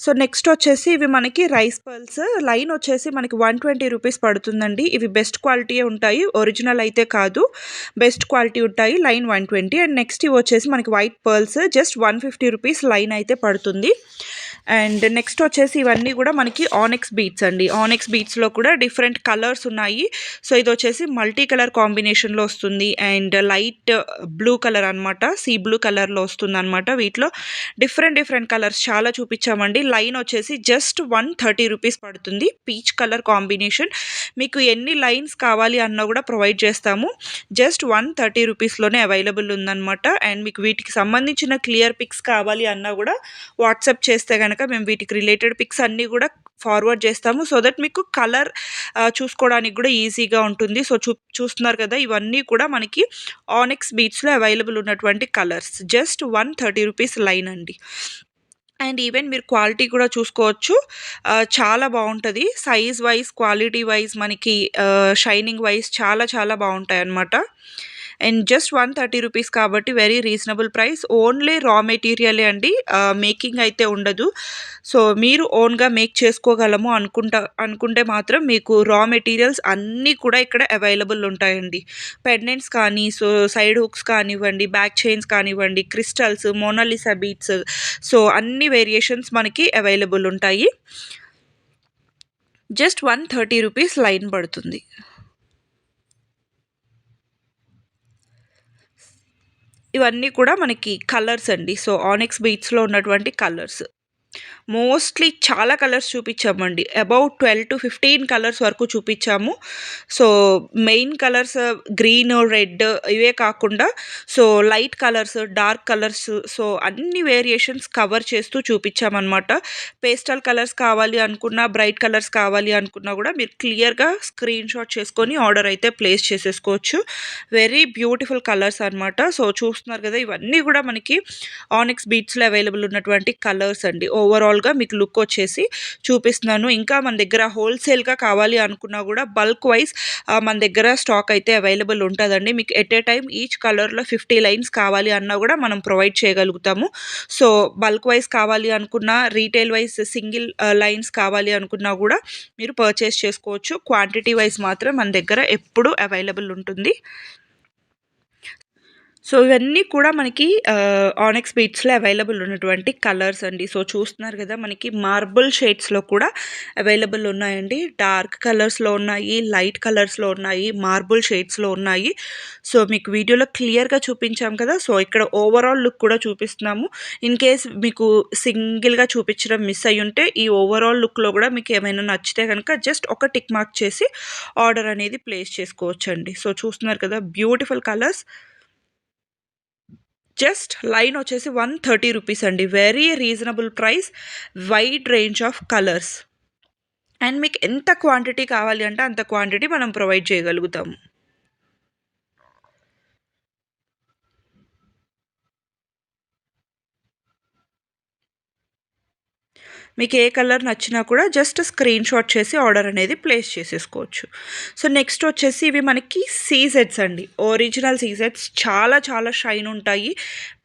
So next వచ్చేసి ఇవి మనకి రైస్ పర్ల్స్ లైన్ వచ్చేసి మనకి 120 రూపీస్ పడుతుందండి. ఇవి బెస్ట్ క్వాలిటీయే ఉంటాయి, ఒరిజినల్ అయితే కాదు, బెస్ట్ క్వాలిటీ ఉంటాయి. లైన్ 120. అండ్ నెక్స్ట్ ఇవి వచ్చేసి మనకి white pearls just 150 rupees line అయితే పడుతుంది. అండ్ నెక్స్ట్ వచ్చేసి ఇవన్నీ కూడా మనకి ఆనెక్స్ బీట్స్ అండి. ఆనెక్స్ బీట్స్లో కూడా డిఫరెంట్ కలర్స్ ఉన్నాయి. సో ఇది వచ్చేసి మల్టీ కలర్ కాంబినేషన్లో వస్తుంది అండ్ లైట్ బ్లూ కలర్ అనమాట, సీ బ్లూ కలర్లో వస్తుంది అనమాట. వీటిలో డిఫరెంట్ కలర్స్ చాలా చూపించామండి. లైన్ వచ్చేసి జస్ట్ 130 రూపీస్ పడుతుంది. Peach colour combination. మీకు ఎన్ని లైన్స్ కావాలి అన్నా కూడా ప్రొవైడ్ చేస్తాము. జస్ట్ 130 రూపీస్లోనే అవైలబుల్ ఉందన్నమాట. అండ్ మీకు వీటికి సంబంధించిన క్లియర్ పిక్స్ కావాలి అన్నా కూడా వాట్సాప్ చేస్తే కనుక మేము వీటికి రిలేటెడ్ పిక్స్ అన్నీ కూడా ఫార్వర్డ్ చేస్తాము. సో దట్ మీకు కలర్ చూసుకోవడానికి కూడా ఈజీగా ఉంటుంది. సో చూస్తున్నారు కదా, ఇవన్నీ కూడా మనకి ఆనెక్స్ బీట్స్లో అవైలబుల్ ఉన్నటువంటి కలర్స్. జస్ట్ 130 రూపీస్ లైన్ అండి. అండ్ ఈవెన్ మీరు క్వాలిటీ కూడా చూసుకోవచ్చు, చాలా బాగుంటుంది. సైజ్ వైజ్, క్వాలిటీ వైజ్, మనకి షైనింగ్ వైజ్ చాలా బాగుంటాయి అన్నమాట. అండ్ జస్ట్ 130 రూపీస్ కాబట్టి వెరీ రీజనబుల్ ప్రైస్. ఓన్లీ రా మెటీరియలే అండి, మేకింగ్ అయితే ఉండదు. సో మీరు ఓన్గా మేక్ చేసుకోగలము అనుకుంటే మాత్రం మీకు రా మెటీరియల్స్ అన్నీ కూడా ఇక్కడ అవైలబుల్ ఉంటాయండి. పెండెంట్స్ కానీ, సో సైడ్ హుక్స్ కానివ్వండి, బ్యాక్ చైన్స్ కానివ్వండి, క్రిస్టల్స్, మోనాలిసా బీట్స్, సో అన్ని వేరియేషన్స్ మనకి అవైలబుల్ ఉంటాయి. జస్ట్ 130 రూపీస్ లైన్ పడుతుంది. ఇవన్నీ కూడా మనకి కలర్స్ అండి. సో ఆనెక్స్ బీట్స్లో ఉన్నటువంటి కలర్స్ మోస్ట్లీ చాలా కలర్స్ చూపించామండి. అబౌట్ 12 to 15 కలర్స్ వరకు చూపించాము. So main colours green, red ఇవే కాకుండా so light colours, dark colours, so అన్ని వేరియేషన్స్ కవర్ చేస్తూ చూపించామన్నమాట. పేస్టల్ కలర్స్ కావాలి అనుకున్నా, బ్రైట్ కలర్స్ కావాలి అనుకున్నా కూడా మీరు క్లియర్గా స్క్రీన్ షాట్ చేసుకొని ఆర్డర్ అయితే ప్లేస్ చేసేసుకోవచ్చు. వెరీ బ్యూటిఫుల్ కలర్స్ అనమాట. సో చూస్తున్నారు కదా, ఇవన్నీ కూడా మనకి ఆనెక్స్ బీట్స్లో అవైలబుల్ ఉన్నటువంటి కలర్స్ అండి. ఓవరాల్గా మీకు లుక్ వచ్చేసి చూపిస్తున్నాను. ఇంకా మన దగ్గర హోల్సేల్గా కావాలి అనుకున్నా కూడా బల్క్ వైజ్ మన దగ్గర స్టాక్ అయితే అవైలబుల్ ఉంటుందండి. మీకు ఎట్ ఏ టైం ఈచ్ కలర్లో 50 లైన్స్ కావాలి అన్నా కూడా మనం ప్రొవైడ్ చేయగలుగుతాము. సో బల్క్ వైజ్ కావాలి అనుకున్నా, రీటైల్ వైజ్ సింగిల్ లైన్స్ కావాలి అనుకున్నా కూడా మీరు పర్చేస్ చేసుకోవచ్చు. క్వాంటిటీ వైజ్ మాత్రం మన దగ్గర ఎప్పుడూ అవైలబుల్ ఉంటుంది. సో ఇవన్నీ కూడా మనకి ఆనెక్స్ బీట్స్లో అవైలబుల్ ఉన్నటువంటి కలర్స్ అండి. సో చూస్తున్నారు కదా, మనకి మార్బుల్ షేడ్స్లో కూడా అవైలబుల్ ఉన్నాయండి. డార్క్ కలర్స్లో ఉన్నాయి, లైట్ కలర్స్లో ఉన్నాయి, మార్బుల్ షేడ్స్లో ఉన్నాయి. సో మీకు వీడియోలో క్లియర్గా చూపించాం కదా. సో ఇక్కడ ఓవరాల్ లుక్ కూడా చూపిస్తున్నాము. ఇన్ కేస్ మీకు సింగిల్గా చూపించడం మిస్ అయ్యి ఉంటే ఈ ఓవరాల్ లుక్లో కూడా మీకు ఏమైనా నచ్చితే కనుక జస్ట్ ఒక టిక్ మార్క్ చేసి ఆర్డర్ అనేది ప్లేస్ చేసుకోవచ్చండి. సో చూస్తున్నారు కదా, బ్యూటిఫుల్ కలర్స్. జస్ట్ లైన్ వచ్చేసి 130 రూపీస్ అండి. Very reasonable price, wide range of colours. And మీకు ఎంత క్వాంటిటీ కావాలి అంటే అంత క్వాంటిటీ మనం ప్రొవైడ్ చేయగలుగుతాము. మీకు ఏ కలర్ నచ్చినా కూడా జస్ట్ స్క్రీన్ షాట్ చేసి ఆర్డర్ అనేది ప్లేస్ చేసేసుకోవచ్చు. సో నెక్స్ట్ వచ్చేసి ఇవి మనకి సీజెట్స్ అండి. ఒరిజినల్ సీజెట్స్ చాలా షైన్ ఉంటాయి.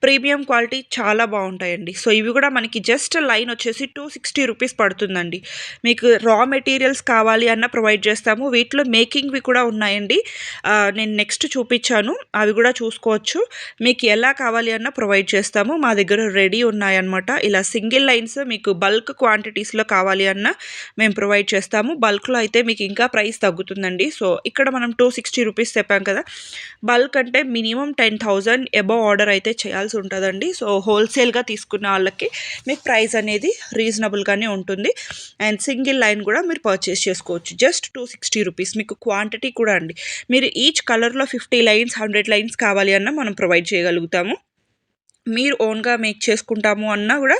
ప్రీమియం క్వాలిటీ చాలా బాగుంటాయండి. సో ఇవి కూడా మనకి జస్ట్ లైన్ వచ్చేసి 260 రూపీస్ పడుతుందండి. మీకు రా మెటీరియల్స్ కావాలి అన్న ప్రొవైడ్ చేస్తాము. వీటిలో మేకింగ్వి కూడా ఉన్నాయండి. నేను నెక్స్ట్ చూపించాను, అవి కూడా చూసుకోవచ్చు. మీకు ఎలా కావాలి అన్న ప్రొవైడ్ చేస్తాము. మా దగ్గర రెడీ ఉన్నాయన్నమాట. ఇలా సింగిల్ లైన్స్ మీకు బల్క్ క్వాంటిటీస్లో కావాలి అన్న మేము ప్రొవైడ్ చేస్తాము. బల్క్లో అయితే మీకు ఇంకా ప్రైస్ తగ్గుతుందండి. సో ఇక్కడ మనం 260 రూపీస్ చెప్పాం కదా, బల్క్ అంటే మినిమం 10,000 అబవ్ ఆర్డర్ అయితే చేయాల్సి ఉంటుందండి. సో హోల్సేల్గా తీసుకున్న వాళ్ళకి మీకు ప్రైస్ అనేది రీజనబుల్గానే ఉంటుంది. అండ్ సింగిల్ లైన్ కూడా మీరు పర్చేస్ చేసుకోవచ్చు. Just 260 rupees. మీకు క్వాంటిటీ కూడా అండి, మీరు ఈచ్ కలర్లో 50 లైన్స్, 100 లైన్స్ కావాలి అన్న మనం ప్రొవైడ్ చేయగలుగుతాము. మీరు ఓన్గా మేక్ చేసుకుంటాము అన్నా కూడా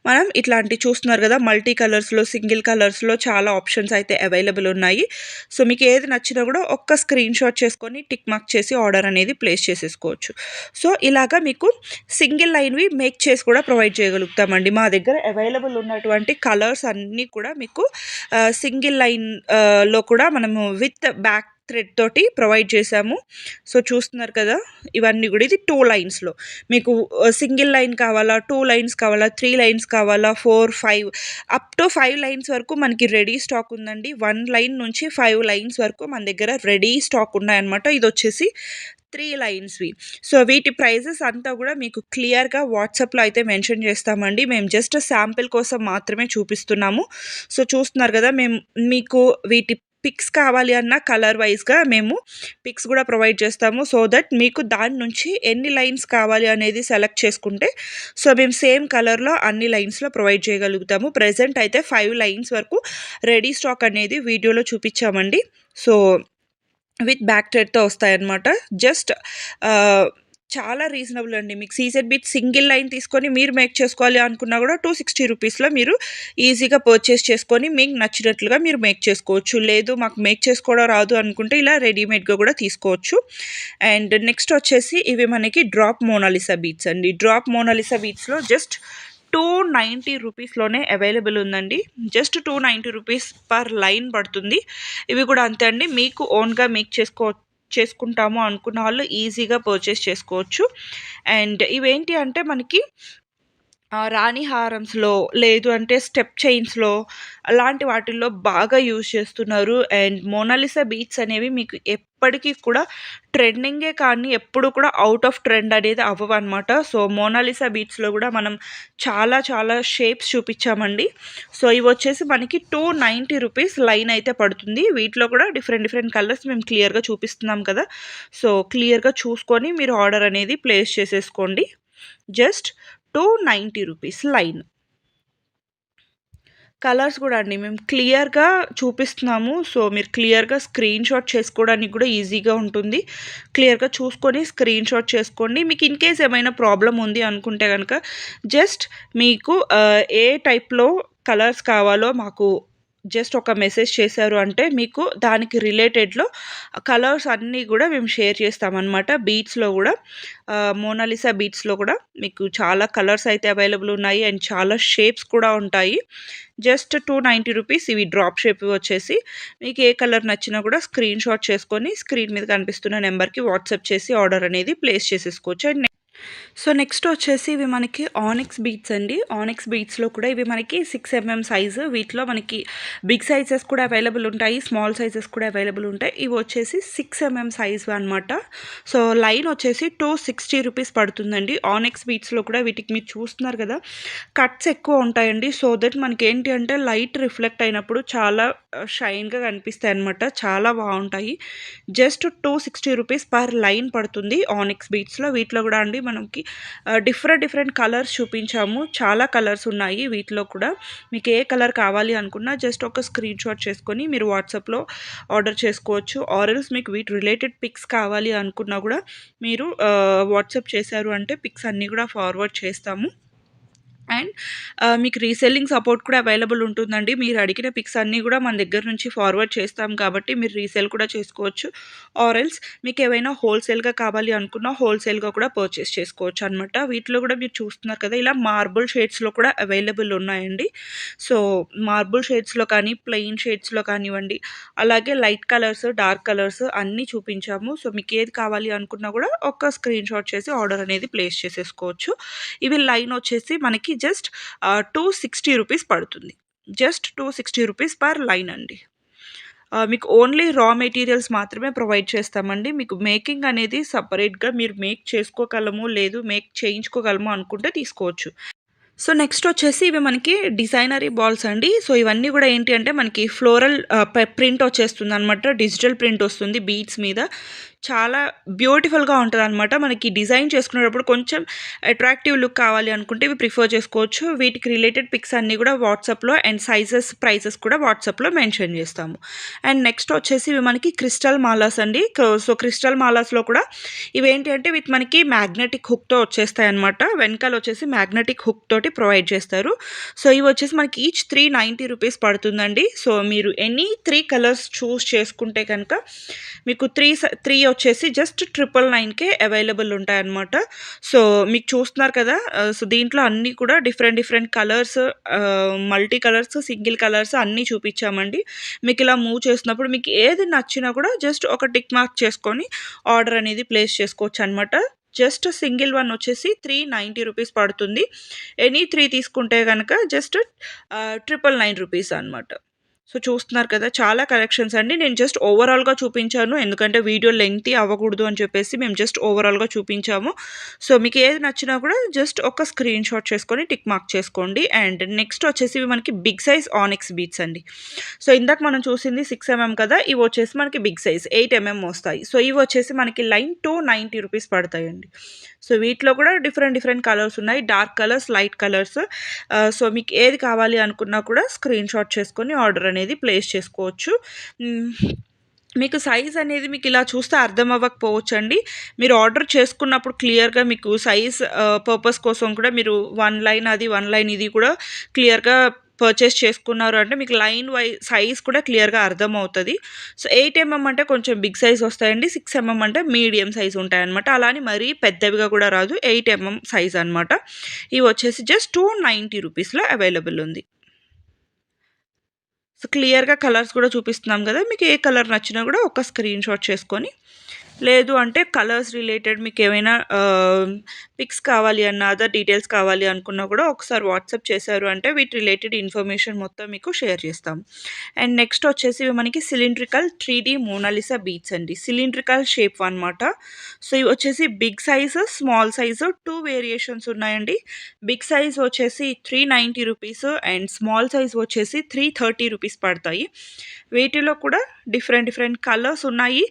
మనం ఇట్లాంటి చూస్తున్నారు కదా, మల్టీ కలర్స్లో, సింగిల్ కలర్స్లో చాలా ఆప్షన్స్ అయితే అవైలబుల్ ఉన్నాయి. సో మీకు ఏది నచ్చినా కూడా ఒక్క స్క్రీన్ షాట్ చేసుకొని టిక్ మార్క్ చేసి ఆర్డర్ అనేది ప్లేస్ చేసేసుకోవచ్చు. సో ఇలాగా మీకు సింగిల్ లైన్వి మేక్ చేసి కూడా ప్రొవైడ్ చేయగలుగుతామండి. మా దగ్గర అవైలబుల్ ఉన్నటువంటి కలర్స్ అన్నీ కూడా మీకు సింగిల్ లైన్లో కూడా మనము విత్ బ్యాక్ థ్రెడ్ తోటి ప్రొవైడ్ చేశాము. సో చూస్తున్నారు కదా, ఇవన్నీ కూడా ఇది 2 లైన్స్లో మీకు సింగిల్ లైన్ కావాలా, 2 లైన్స్ కావాలా, 3 లైన్స్ కావాలా, 4, 5 అప్ టు 5 లైన్స్ వరకు మనకి రెడీ స్టాక్ ఉందండి. 1 లైన్ నుంచి 5 లైన్స్ వరకు మన దగ్గర రెడీ స్టాక్ ఉన్నాయన్నమాట. ఇది వచ్చేసి 3 లైన్స్వి. సో వీటి ప్రైజెస్ అంతా కూడా మీకు క్లియర్గా వాట్సాప్లో అయితే మెన్షన్ చేస్తామండి. మేము జస్ట్ శాంపిల్ కోసం మాత్రమే చూపిస్తున్నాము. సో చూస్తున్నారు కదా, మేము మీకు వీటి పిక్స్ కావాలి అన్న కలర్ వైజ్గా మేము పిక్స్ కూడా ప్రొవైడ్ చేస్తాము. సో దట్ మీకు దాని నుంచి ఎన్ని లైన్స్ కావాలి అనేది సెలెక్ట్ చేసుకుంటే సో మేము సేమ్ కలర్లో అన్ని లైన్స్లో ప్రొవైడ్ చేయగలుగుతాము. ప్రెజెంట్ అయితే 5 లైన్స్ వరకు రెడీ స్టాక్ అనేది వీడియోలో చూపించామండి. సో విత్ బ్యాక్ థ్రెడ్తో వస్తాయన్నమాట. జస్ట్ చాలా రీజనబుల్ అండి. మీకు సీజెడ్ బీట్ సింగిల్ లైన్ తీసుకొని మీరు మేక్ చేసుకోవాలి అనుకున్నా కూడా 260 రూపీస్లో మీరు ఈజీగా పర్చేస్ చేసుకొని మీకు నచ్చినట్లుగా మీరు మేక్ చేసుకోవచ్చు. లేదు మాకు మేక్ చేసుకోవడం రాదు అనుకుంటే ఇలా రెడీమేడ్గా కూడా తీసుకోవచ్చు. అండ్ నెక్స్ట్ వచ్చేసి ఇవి మనకి డ్రాప్ మోనాలిసా బీట్స్ అండి. డ్రాప్ మోనాలిసా బీట్స్లో జస్ట్ 290 రూపీస్లోనే అవైలబుల్ ఉందండి. జస్ట్ 290 రూపీస్ పర్ లైన్ పడుతుంది. ఇవి కూడా అంతే అండి. మీకు ఓన్గా మేక్ చేసుకుంటాము అనుకున్న వాళ్ళు ఈజీగా పర్చేస్ చేసుకోవచ్చు. అండ్ ఇవేంటి అంటే మనకి రాణి హారమ్స్లో లేదు అంటే స్టెప్ చైన్స్లో అలాంటి వాటిల్లో బాగా యూజ్ చేస్తున్నారు. అండ్ మోనాలిసా బీట్స్ అనేవి మీకు ఎప్పటికీ కూడా ట్రెండింగే కానీ ఎప్పుడు కూడా అవుట్ ఆఫ్ ట్రెండ్ అనేది అవ్వవు అనమాట. సో మోనాలిసా బీట్స్లో కూడా మనం చాలా చాలా షేప్స్ చూపించామండి. సో ఇవి వచ్చేసి మనకి 290 రూపీస్ లైన్ అయితే పడుతుంది. వీటిలో కూడా డిఫరెంట్ కలర్స్ మేము క్లియర్గా చూపిస్తున్నాం కదా. సో క్లియర్గా చూసుకొని మీరు ఆర్డర్ అనేది ప్లేస్ చేసేసుకోండి. Just 290 rupees line. కలర్స్ కూడా అండి మేము క్లియర్గా చూపిస్తున్నాము. సో మీరు క్లియర్గా స్క్రీన్ షాట్ చేసుకోవడానికి కూడా ఈజీగా ఉంటుంది. క్లియర్గా చూసుకొని స్క్రీన్ షాట్ చేసుకోండి. మీకు ఇన్ కేస్ ఏమైనా ప్రాబ్లం ఉంది అనుకుంటే కనుక జస్ట్ మీకు ఏ టైప్లో కలర్స్ కావాలో మాకు జస్ట్ ఒక మెసేజ్ చేశారు అంటే మీకు దానికి రిలేటెడ్లో కలర్స్ అన్నీ కూడా మేము షేర్ చేస్తామన్నమాట. బీట్స్లో కూడా మోనాలిసా బీట్స్లో కూడా మీకు చాలా కలర్స్ అయితే అవైలబుల్ ఉన్నాయి అండ్ చాలా షేప్స్ కూడా ఉంటాయి. జస్ట్ 290 రూపీస్ ఇవి డ్రాప్ షేప్ వచ్చేసి మీకు ఏ కలర్ నచ్చినా కూడా స్క్రీన్ షాట్ చేసుకొని స్క్రీన్ మీద కనిపిస్తున్న నెంబర్కి వాట్సాప్ చేసి ఆర్డర్ అనేది ప్లేస్ చేసేసుకోవచ్చు. అండ్ సో నెక్స్ట్ వచ్చేసి ఇవి మనకి ఆనిక్స్ బీట్స్ అండి. ఆనిక్స్ బీట్స్లో కూడా ఇవి మనకి 6 mm సైజు. వీటిలో మనకి బిగ్ సైజెస్ కూడా అవైలబుల్ ఉంటాయి, స్మాల్ సైజెస్ కూడా అవైలబుల్ ఉంటాయి. ఇవి వచ్చేసి 6 mm సైజు అనమాట. సో లైన్ వచ్చేసి 260 రూపీస్ పడుతుందండి. ఆనిక్స్ బీట్స్లో కూడా వీటికి మీరు చూస్తున్నారు కదా కట్స్ ఎక్కువ ఉంటాయండి. సో దట్ మనకి ఏంటి అంటే లైట్ రిఫ్లెక్ట్ అయినప్పుడు చాలా షైన్గా కనిపిస్తాయి అనమాట. చాలా బాగుంటాయి. జస్ట్ 260 రూపీస్ పర్ లైన్ పడుతుంది ఆనిక్స్ బీట్స్లో. వీటిలో కూడా అండి మనకి డిఫరెంట్ కలర్స్ చూపించాము. చాలా కలర్స్ ఉన్నాయి వీటిలో కూడా. మీకు ఏ కలర్ కావాలి అనుకున్నా జస్ట్ ఒక స్క్రీన్ షాట్ చేసుకొని మీరు వాట్సాప్లో ఆర్డర్ చేసుకోవచ్చు. ఆర్ఎల్స్ మీకు వీటి రిలేటెడ్ పిక్స్ కావాలి అనుకున్నా కూడా మీరు వాట్సాప్ చేశారు అంటే పిక్స్ అన్నీ కూడా ఫార్వర్డ్ చేస్తాము. అండ్ మీకు రీసెల్లింగ్ సపోర్ట్ కూడా అవైలబుల్ ఉంటుందండి. మీరు అడిగిన పిక్స్ అన్నీ కూడా మన దగ్గర నుంచి ఫార్వర్డ్ చేస్తాం కాబట్టి మీరు రీసేల్ కూడా చేసుకోవచ్చు. ఆర్ఎల్స్ మీకు ఏవైనా హోల్సేల్గా కావాలి అనుకున్నా హోల్సేల్గా కూడా పర్చేస్ చేసుకోవచ్చు అనమాట. వీటిలో కూడా మీరు చూస్తున్నారు కదా ఇలా మార్బుల్ షేడ్స్లో కూడా అవైలబుల్ ఉన్నాయండి. సో మార్బుల్ షేడ్స్లో కానీ ప్లెయిన్ షేడ్స్లో కానివ్వండి, అలాగే లైట్ కలర్స్ డార్క్ కలర్స్ అన్నీ చూపించాము. సో మీకు ఏది కావాలి అనుకున్నా కూడా ఒక స్క్రీన్ షాట్ చేసి ఆర్డర్ అనేది ప్లేస్ చేసేసుకోవచ్చు. ఇవి లైన్ వచ్చేసి మనకి జస్ట్ 260 రూపీస్ పడుతుంది. జస్ట్ 260 రూపీస్ పర్ లైన్ అండి. మీకు ఓన్లీ రా మెటీరియల్స్ మాత్రమే ప్రొవైడ్ చేస్తామండి. మీకు మేకింగ్ అనేది సపరేట్గా మీరు మేక్ చేసుకోగలము, లేదు మేక్ చేయించుకోగలము అనుకుంటే తీసుకోవచ్చు. సో నెక్స్ట్ వచ్చేసి ఇవి మనకి డిజైనరీ బాల్స్ అండి. సో ఇవన్నీ కూడా ఏంటి అంటే మనకి ఫ్లోరల్ ప్రింట్ వచ్చేస్తుంది అనమాట. డిజిటల్ ప్రింట్ వస్తుంది బీడ్స్ మీద. చాలా బ్యూటిఫుల్గా ఉంటుంది అనమాట. మనకి డిజైన్ చేసుకునేటప్పుడు కొంచెం అట్రాక్టివ్ లుక్ కావాలి అనుకుంటే ఇవి ప్రిఫర్ చేసుకోవచ్చు. వీటికి రిలేటెడ్ పిక్స్ అన్నీ కూడా వాట్సాప్లో అండ్ సైజెస్ ప్రైసెస్ కూడా వాట్సాప్లో మెన్షన్ చేస్తాము. అండ్ నెక్స్ట్ వచ్చేసి ఇవి మనకి క్రిస్టల్ మాలాస్ అండి. సో క్రిస్టల్ మాలాస్లో కూడా ఇవేంటి అంటే విత్ మనకి మ్యాగ్నెటిక్ హుక్తో వచ్చేస్తాయి అనమాట. వెనకాల వచ్చేసి మ్యాగ్నెటిక్ హుక్ తోటి ప్రొవైడ్ చేస్తారు. సో ఇవి వచ్చేసి మనకి ఈచ్ 390 రూపీస్ పడుతుందండి. సో మీరు ఎనీ 3 కలర్స్ చూస్ చేసుకుంటే కనుక మీకు త్రీ వచ్చేసి జస్ట్ 999కే అవైలబుల్ ఉంటాయన్నమాట. సో మీకు చూస్తున్నారు కదా! సో దీంట్లో అన్నీ కూడా different colours, multi colours, single colours అన్నీ చూపించామండి. మీకు ఇలా మూవ్ చేసినప్పుడు మీకు ఏది నచ్చినా కూడా జస్ట్ ఒక టిక్ మార్క్ చేసుకొని ఆర్డర్ అనేది ప్లేస్ చేసుకోవచ్చనమాట. జస్ట్ సింగిల్ వన్ వచ్చేసి 390 రూపీస్ పడుతుంది. ఎనీ 3 తీసుకుంటే గనక జస్ట్ 999 రూపీస్ అనమాట. సో చూస్తున్నారు కదా! చాలా కలెక్షన్స్ అండి. నేను జస్ట్ ఓవరాల్‌గా చూపించాను. ఎందుకంటే వీడియో లెంగ్తీ అవ్వకూడదు అని చెప్పేసి మేము జస్ట్ ఓవరాల్‌గా చూపించాము. సో మీకు ఏది నచ్చినా కూడా జస్ట్ ఒక స్క్రీన్ షాట్ చేసుకొని టిక్ మార్క్ చేసుకోండి. అండ్ నెక్స్ట్ వచ్చేసి ఇవి మనకి బిగ్ సైజ్ ఆనిక్స్ బీడ్స్ అండి. సో ఇందాక మనం చూసింది 6 ఎంఎం కదా! ఇవి వచ్చేసి మనకి బిగ్ సైజ్ 8 ఎంఎం వస్తాయి. సో ఇవి వచ్చేసి మనకి లైన్ 290 రూపీస్ పడతాయండి. సో వీటిలో కూడా డిఫరెంట్ కలర్స్ ఉన్నాయి. Dark colours, light colours. So మీకు ఏది కావాలి అనుకున్నా కూడా స్క్రీన్ షాట్ చేసుకొని ఆర్డర్ అనేది ప్లేస్ చేసుకోవచ్చు. మీకు సైజ్ అనేది మీకు ఇలా చూస్తే అర్థం అవ్వకపోవచ్చండి. మీరు ఆర్డర్ చేసుకున్నప్పుడు క్లియర్‌గా మీకు సైజ్ పర్పస్ కోసం కూడా మీరు 1 లైన్ అది, 1 లైన్ ఇది కూడా క్లియర్‌గా పర్చేస్ చేసుకున్నారు అంటే మీకు లైన్ సైజ్ కూడా క్లియర్‌గా అర్థమవుతది. సో 8 ఎంఎం అంటే కొంచెం బిగ్ సైజ్ వస్తాయండి. 6 ఎంఎం అంటే మీడియం సైజ్ ఉంటాయన్నమాట. అలా అని మరీ పెద్దవిగా కూడా రాదు. 8 ఎంఎం సైజ్ అనమాట. ఇవి వచ్చేసి జస్ట్ 290 రూపీస్‌లో అవైలబుల్ ఉంది. సో క్లియర్‌గా కలర్స్ కూడా చూపిస్తున్నాం కదా! మీకు ఏ కలర్ నచ్చినా కూడా ఒక స్క్రీన్ షాట్ చేసుకొని, లేదు అంటే కలర్స్ రిలేటెడ్ మీకేమైనా పిక్స్ కావాలి అన్నా, అదర్ డీటెయిల్స్ కావాలి అనుకున్నా కూడా ఒకసారి వాట్సాప్ చేశారు అంటే వీటి రిలేటెడ్ ఇన్ఫర్మేషన్ మొత్తం మీకు షేర్ చేస్తాం. అండ్ నెక్స్ట్ వచ్చేసి ఇవి మనకి సిలిండ్రికల్ 3D మోనాలిసా బీడ్స్ అండి. సిలిండ్రికల్ షేప్ అనమాట. సో ఇవి వచ్చేసి big size, small size 2 variations ఉన్నాయండి. బిగ్ సైజ్ వచ్చేసి 390 రూపీస్ అండ్ స్మాల్ సైజ్ వచ్చేసి 330 రూపీస్ పడతాయి. వీటిలో కూడా డిఫరెంట్ కలర్స్ ఉన్నాయి.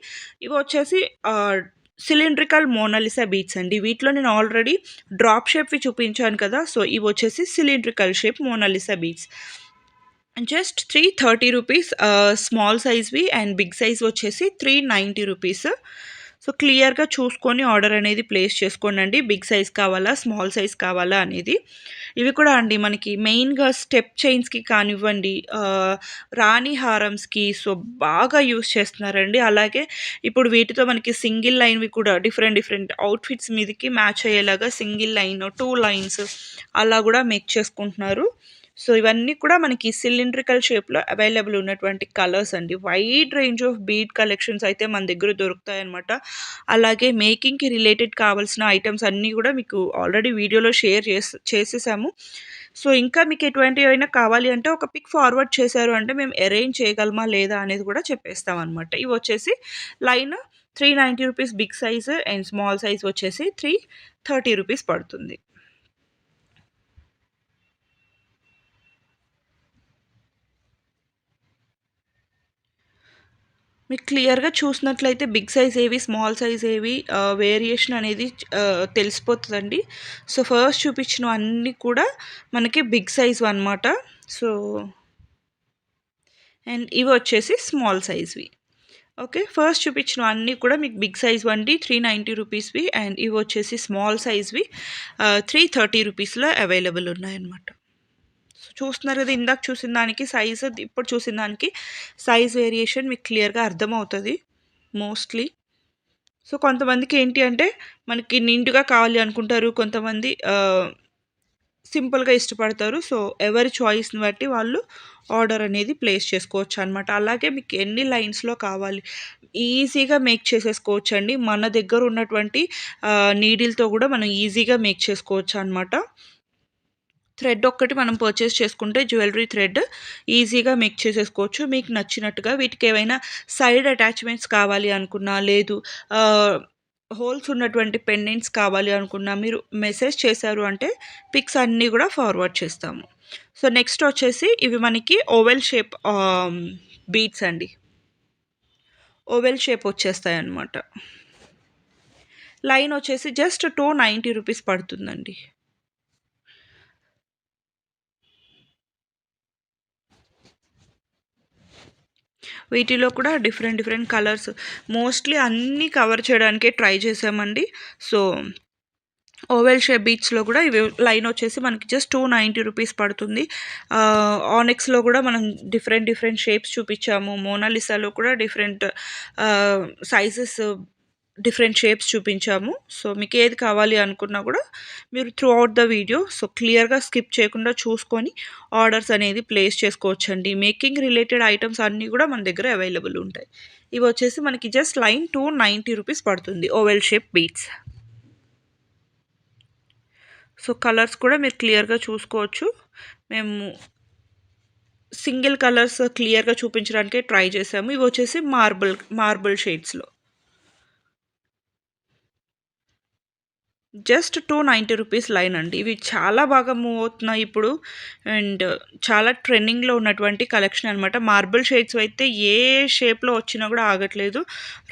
ఇవి వచ్చేసి సిలిండ్రికల్ మోనాలిసా బీడ్స్ అండి. వీటిలో నేను ఆల్రెడీ డ్రాప్ షేప్‌వి చూపించాను కదా! సో ఇవి వచ్చేసి cylindrical shape Mona Lisa beads. Just 330 rupees small సైజ్‌వి అండ్ బిగ్ సైజ్ వచ్చేసి 390 రూపీస్. సో క్లియర్‌గా చూసుకొని ఆర్డర్ అనేది ప్లేస్ చేసుకోండి. బిగ్ సైజ్ కావాలా, స్మాల్ సైజ్ కావాలా అనేది. ఇవి కూడా అండి మనకి మెయిన్‌గా స్టెప్ చైన్స్‌కి కానివ్వండి, రాణి హారమ్స్‌కి సో బాగా యూజ్ చేస్తున్నారండి. అలాగే ఇప్పుడు వీటితో మనకి సింగిల్ లైన్‌వి కూడా డిఫరెంట్ అవుట్‌ఫిట్స్ మీదకి మ్యాచ్ అయ్యేలాగా సింగిల్ లైన్, 2 లైన్స్ అలా కూడా మేక్ చేసుకుంటున్నారు. సో ఇవన్నీ కూడా మనకి సిలిండ్రికల్ షేప్‌లో అవైలబుల్ ఉన్నటువంటి కలర్స్ అండి. Wide range of bead collections అయితే మన దగ్గర దొరుకుతాయన్నమాట. అలాగే మేకింగ్‌కి రిలేటెడ్ కావాల్సిన ఐటెమ్స్ అన్నీ కూడా మీకు ఆల్రెడీ వీడియోలో షేర్ చేసేసాము. సో ఇంకా మీకు ఎటువంటివైనా కావాలి అంటే ఒక పిక్ ఫార్వర్డ్ చేశారు అంటే మేము అరేంజ్ చేయగలమా లేదా అనేది కూడా చెప్పేస్తామన్నమాట. ఇవి వచ్చేసి line 390 rupees big size and small size వచ్చేసి 330 రూపీస్ పడుతుంది. మీకు క్లియర్‌గా చూసినట్లయితే బిగ్ సైజ్ ఏవి, స్మాల్ సైజ్ ఏవి వేరియేషన్ అనేది తెలిసిపోతదండి. సో ఫస్ట్ చూపించినవన్నీ కూడా మనకి బిగ్ సైజ్‌వి అనమాట. సో అండ్ ఇవి వచ్చేసి స్మాల్ సైజ్‌వి. ఓకే. ఫస్ట్ చూపించినవన్నీ కూడా మీకు బిగ్ సైజ్ వండి 390 రూపీస్‌వి అండ్ ఇవి వచ్చేసి స్మాల్ సైజ్‌వి 330 రూపీస్‌లో అవైలబుల్ ఉన్నాయన్నమాట. సో చూస్తున్నారు కదా! ఇందాక చూసిన దానికి సైజ్, ఇప్పుడు చూసిన దానికి సైజ్ వేరియేషన్ మీకు క్లియర్‌గా అర్థమవుతది మోస్ట్‌లీ. సో కొంతమందికి ఏంటి అంటే మనకి నిండుగా కావాలి అనుకుంటారు. కొంతమంది సింపుల్‌గా ఇష్టపడతారు. సో ఎవరి చాయిస్‌ని బట్టి వాళ్ళు ఆర్డర్ అనేది ప్లేస్ చేసుకోవచ్చనమాట. అలాగే మీకు ఎన్ని లైన్స్‌లో కావాలి ఈజీగా మేక్ చేసేసుకోవచ్చండి. మన దగ్గర ఉన్నటువంటి నీడిల్‌తో కూడా మనం ఈజీగా మేక్ చేసుకోవచ్చనమాట. థ్రెడ్ ఒక్కటి మనం పర్చేస్ చేసుకుంటే జ్యువెలరీ థ్రెడ్ ఈజీగా మేక్ చేసేసుకోవచ్చు మీకు నచ్చినట్టుగా. వీటికి ఏవైనా సైడ్ అటాచ్‌మెంట్స్ కావాలి అనుకున్నా, లేదు హోల్స్ ఉన్నటువంటి పెండెంట్స్ కావాలి అనుకున్నా మీరు మెసేజ్ చేశారు అంటే పిక్స్ అన్నీ కూడా ఫార్వర్డ్ చేస్తాము. సో నెక్స్ట్ వచ్చేసి ఇవి మనకి ఓవెల్ షేప్ బీడ్స్ అండి. ఓవెల్ షేప్ వచ్చేస్తాయన్నమాట. లైన్ వచ్చేసి జస్ట్ 290 రూపీస్ పడుతుందండి. వీటిలో కూడా డిఫరెంట్ కలర్స్ మోస్ట్‌లీ అన్నీ కవర్ చేయడానికే ట్రై చేశామండి. సో ఓవెల్ షేప్ బీడ్స్‌లో కూడా ఇవి లైన్ వచ్చేసి మనకి జస్ట్ 290 రూపీస్ పడుతుంది. ఆనిక్స్‌లో కూడా మనం డిఫరెంట్ షేప్స్ చూపించాము. మోనాలిసాలో కూడా డిఫరెంట్ సైజెస్ డిఫరెంట్ షేప్స్ చూపించాము. సో మీకు ఏది కావాలి అనుకున్నా కూడా మీరు through out the video so క్లియర్‌గా స్కిప్ చేయకుండా చూసుకొని ఆర్డర్స్ అనేది ప్లేస్ చేసుకోవచ్చండి. మేకింగ్ రిలేటెడ్ ఐటెమ్స్ అన్నీ కూడా మన దగ్గర అవైలబుల్ ఉంటాయి. ఇవి వచ్చేసి మనకి జస్ట్ లైన్ 290 రూపీస్ పడుతుంది. Oval shape beads. So colours కూడా మీరు క్లియర్‌గా చూసుకోవచ్చు. మేము సింగిల్ కలర్స్ క్లియర్‌గా చూపించడానికే ట్రై చేసాము. ఇవి వచ్చేసి మార్బుల్ షేడ్స్‌లో. జస్ట్ 290 రూపీస్ లైన్ అండి. ఇవి చాలా బాగా మూవ్ అవుతున్నాయి ఇప్పుడు. అండ్ చాలా ట్రెండింగ్‌లో ఉన్నటువంటి కలెక్షన్ అనమాట. మార్బుల్ షేడ్స్ అయితే ఏ షేప్‌లో వచ్చినా కూడా ఆగట్లేదు.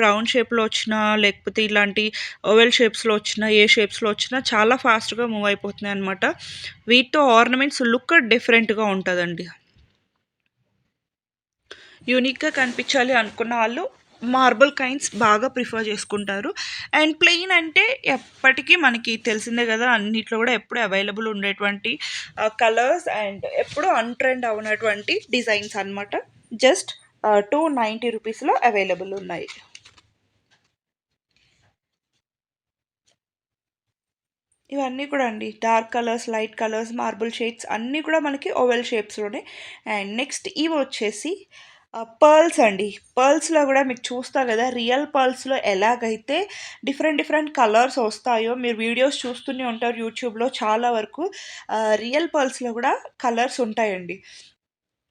రౌండ్ షేప్‌లో వచ్చినా, లేకపోతే ఇలాంటి ఓవెల్ షేప్స్‌లో వచ్చినా, ఏ షేప్స్‌లో వచ్చినా చాలా ఫాస్ట్‌గా మూవ్ అయిపోతున్నాయి అనమాట. వీటితో ఆర్నమెంట్స్ లుక్ డిఫరెంట్‌గా ఉంటదండి. యూనిక్‌గా కనిపించాలి అనుకున్న వాళ్ళు మార్బుల్ కైండ్స్ బాగా ప్రిఫర్ చేసుకుంటారు. అండ్ ప్లెయిన్ అంటే ఎప్పటికీ మనకి తెలిసిందే కదా! అన్నిట్లో కూడా ఎప్పుడు అవైలబుల్ ఉండేటువంటి కలర్స్ అండ్ ఎప్పుడు అన్‌ట్రెండ్ అవ్వనటువంటి డిజైన్స్ అనమాట. జస్ట్ 290 రూపీస్‌లో అవైలబుల్ ఉన్నాయి. ఇవన్నీ కూడా అండి dark colours, light colours, marble shades అన్నీ కూడా మనకి ఓవెల్ షేప్స్‌లోనే. అండ్ నెక్స్ట్ ఇవి వచ్చేసి పర్ల్స్ అండి. పర్ల్స్‌లో కూడా మీకు చూస్తారు కదా! రియల్ పర్ల్స్‌లో ఎలాగైతే డిఫరెంట్ డిఫరెంట్ కలర్స్ వస్తాయో మీరు వీడియోస్ చూస్తూనే ఉంటారు యూట్యూబ్‌లో చాలా వరకు. రియల్ పర్ల్స్‌లో కూడా కలర్స్ ఉంటాయండి.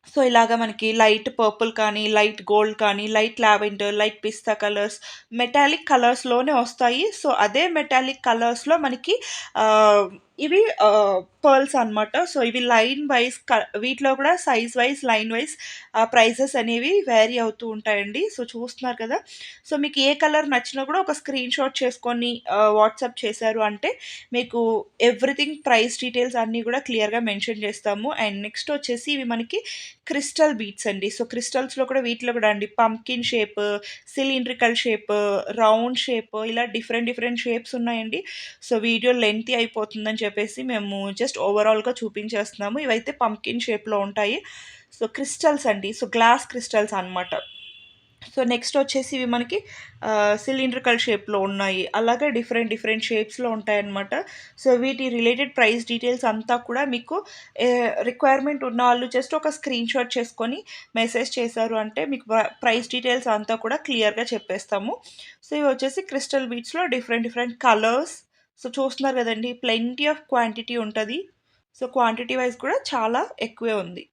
సో, ఇలాగ మనకి లైట్ పర్పుల్ కానీ, లైట్ గోల్డ్ కానీ, లైట్ లావెండర్, లైట్ పిస్తా కలర్స్, మెటాలిక్ కలర్స్‌లోనే వస్తాయి. సో, అదే మెటాలిక్ కలర్స్‌లో మనకి ఆహ్, ఇవి పర్ల్స్ అనమాట. సో, ఇవి లైన్ వైస్ వీటిలో కూడా size wise, line wise prices అనేవి వేరీ అవుతూ ఉంటాయండి. సో, చూస్తున్నారు కదా! సో, మీకు ఏ కలర్ నచ్చినా కూడా ఒక స్క్రీన్‌షాట్ చేసుకొని వాట్సాప్ చేశారు అంటే మీకు ఎవ్రీథింగ్ ప్రైస్ డీటెయిల్స్ అన్నీ కూడా క్లియర్‌గా మెన్షన్ చేస్తాము. అండ్ నెక్స్ట్ వచ్చేసి ఇవి మనకి క్రిస్టల్ బీడ్స్ అండి. సో, క్రిస్టల్స్‌లో కూడా వీటిలో కూడా అండి pumpkin shape, cylindrical shape, round shape ఇలా డిఫరెంట్ డిఫరెంట్ షేప్స్ ఉన్నాయండి. సో, వీడియో లెంగ్తీ అయిపోతుందని చెప్పేసి మేము జస్ట్ ఓవరాల్‌గా చూపించేస్తున్నాము. ఇవైతే పంకిన్ షేప్‌లో ఉంటాయి. సో, క్రిస్టల్స్ అండి. సో, గ్లాస్ క్రిస్టల్స్ అనమాట. సో, నెక్స్ట్ వచ్చేసి ఇవి మనకి సిలిండ్రికల్ షేప్‌లో ఉన్నాయి. అలాగే డిఫరెంట్ డిఫరెంట్ షేప్స్‌లో ఉంటాయన్నమాట. సో, వీటి రిలేటెడ్ ప్రైస్ డీటెయిల్స్ అంతా కూడా మీకు రిక్వైర్మెంట్ ఉన్నవాళ్ళు జస్ట్ ఒక స్క్రీన్‌షాట్ చేసుకొని మెసేజ్ చేశారు అంటే మీకు ప్రైస్ డీటెయిల్స్ అంతా కూడా క్లియర్‌గా చెప్పేస్తాము. సో, ఇవి వచ్చేసి క్రిస్టల్ బీడ్స్‌లో డిఫరెంట్ డిఫరెంట్ కలర్స్. సో, చూస్తున్నారు కదండీ! ప్లెంటీ ఆఫ్ క్వాంటిటీ ఉంటది. సో, క్వాంటిటీ వైస్ కూడా చాలా ఎక్కువే ఉంది.